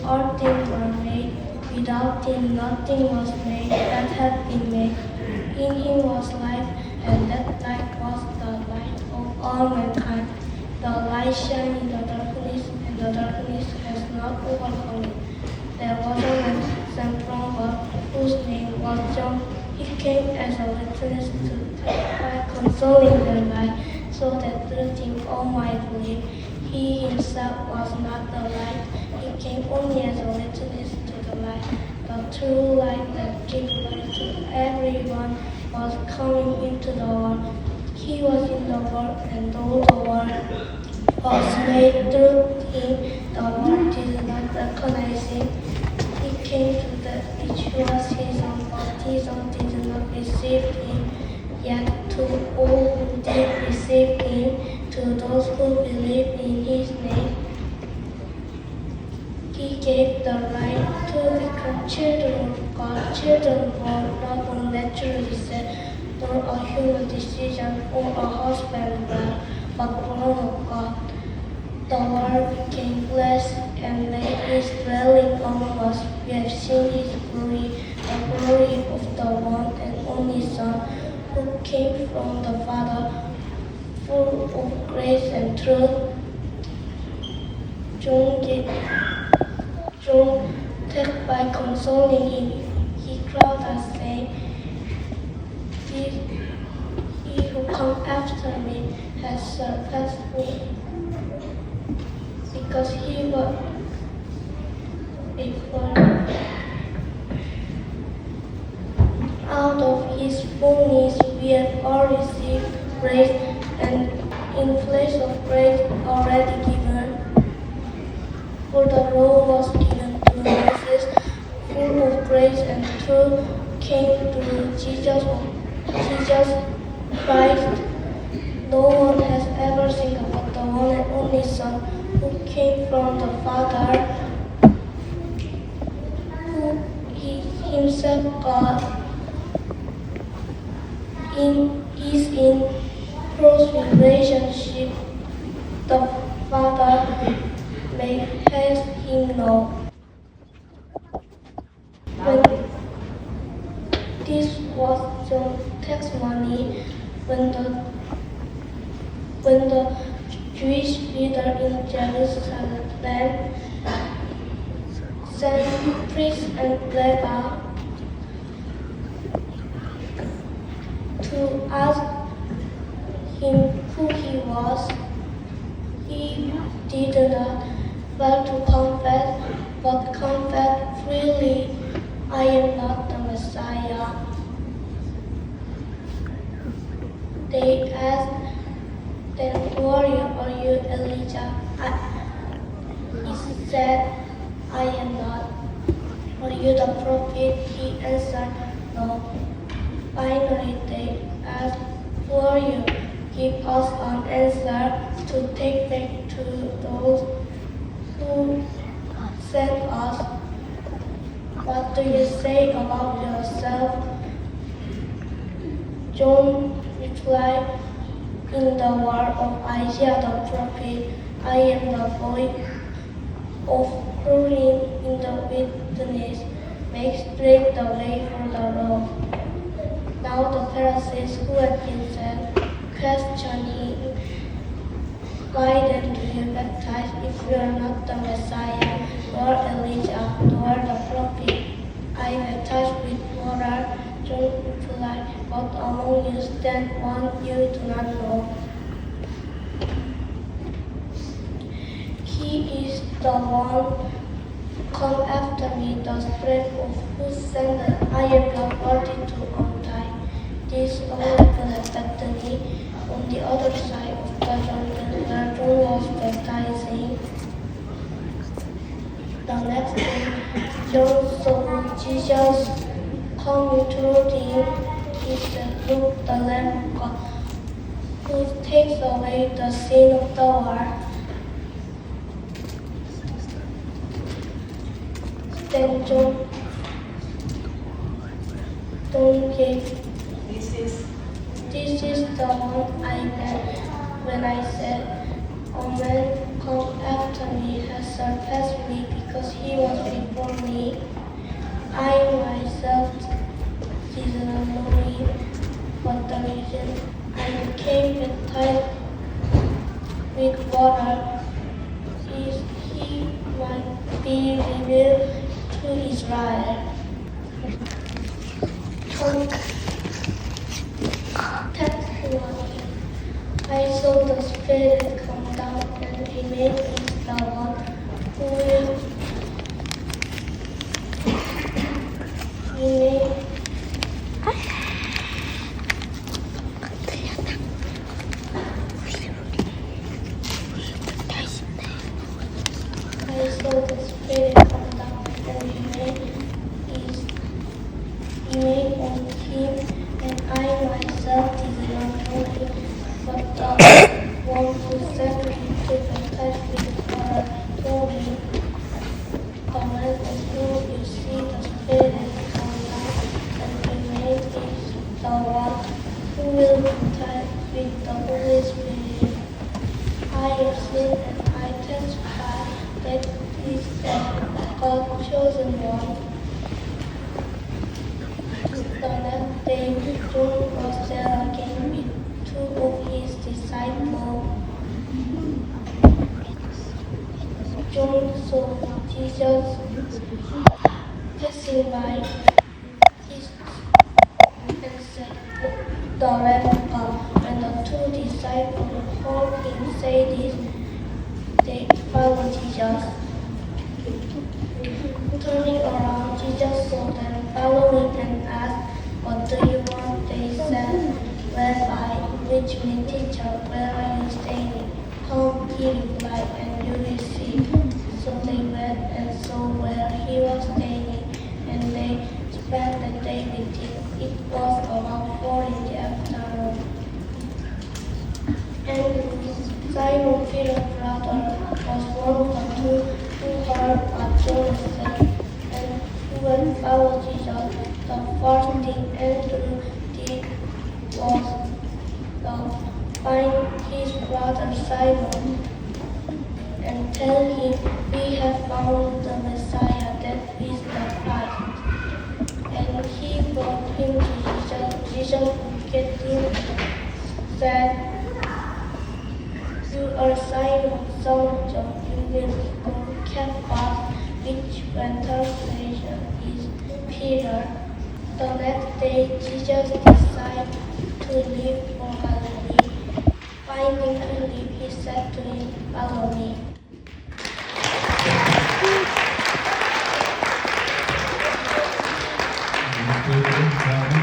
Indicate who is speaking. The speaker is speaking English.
Speaker 1: all things were made. Without him nothing was made that had been made. In him was life, and that light was the light of all mankind. The light shines in the darkness, and the darkness has not overcome it. There was a man sent from God, whose name was John. He came as a witness to testify concerning the light, so that through him all might believe. He himself was not the light. He came only as a witness to the light. The true light that gives light to everyone was coming into the world. He was in the world, and though the world was made through him, the world did not recognize him. He came to that which was his own, but his own did not receive him. Yet to all who did receive him, to those who believe in his name, he gave the right to become children of God. Children were not born naturally set, nor a human decision or a husband will, but born of God. The Word became flesh and made his dwelling among us. We have seen his glory, the glory of the one and only Son, who came from the Father, full of grace and truth. John testified concerning him. He cried out, saying, He who comes after me has surpassed me, because he was before me. Out of his fullness we have all received grace, and in place of grace already given. For the law was given to Moses, full of grace and truth came through Jesus Christ. No one has ever seen about the one and only Son, who came from the Father, who is himself God, is in close relationship. The Father has him know. When this was John's testimony, when the Jewish leader in Jerusalem sent priests and Levites to ask him who he was, he did not well to confess, but confessed freely, I am not the Messiah. They asked, then who are you Elijah? He said, I am not. Are you the prophet? He answered, no. Finally they asked, who are you? Give us an answer to take back to those who sent us. What do you say about yourself? John replied, in the word of Isaiah the prophet, I am the voice of crying in the wilderness, make straight the way for the Lord. Now the Pharisees who had been sent questioned him, why then do you baptize if you are not the Messiah, nor Elijah, nor the prophet? I baptize with water, John replied, but among you stand one you do not know. He is the one come after me, the strength of whose sandal I am not worthy to untie. This oracle at Bethany, on the other side of the Jordan, where John was baptizing. The next day, John saw Jesus coming toward him. He said, look, the Lamb of God, who takes away the sin of the world. Then John gave, This is the one I meant when I said, a man come after me has surpassed me because he was might be revealed to Israel. Testimony. I saw the Spirit come down and remain is the one who will remain. I saw the Spirit come down and remain on him, and I myself did not know him, but the one who sent me to baptize with water told me, "Comment on whom you see the Spirit come down and remain is the one who will baptize with the Holy Spirit. I have seen and I testify that is God's chosen one." The next day, John was there again with two of his disciples. John saw Jesus passing by and said, "Look, the Lamb of God." When the two disciples heard him say this, they followed Jesus. Turning around, Jesus saw them following and asked, "What do you want?" They said, "Rabbi," which means teacher, "where are you staying?" "Come," he replied, "and you will see." So they went and saw where he was staying, and they spent the day with him. It was about 4 in the afternoon. And Simon Peter's brother was one of the two who heard what John said, and who had followed Jesus. The first thing Andrew did was to find his brother Simon and tell him, "We have found the Messiah, that is the Christ." And he brought him to Jesus. Jesus looked at him and said, "You are Simon, son of John. You will become Cephas," which when translation is Peter. The next day, Jesus decided to leave for Galilee. Finding Philip, he said to him, "Follow me."
Speaker 2: 그 다음에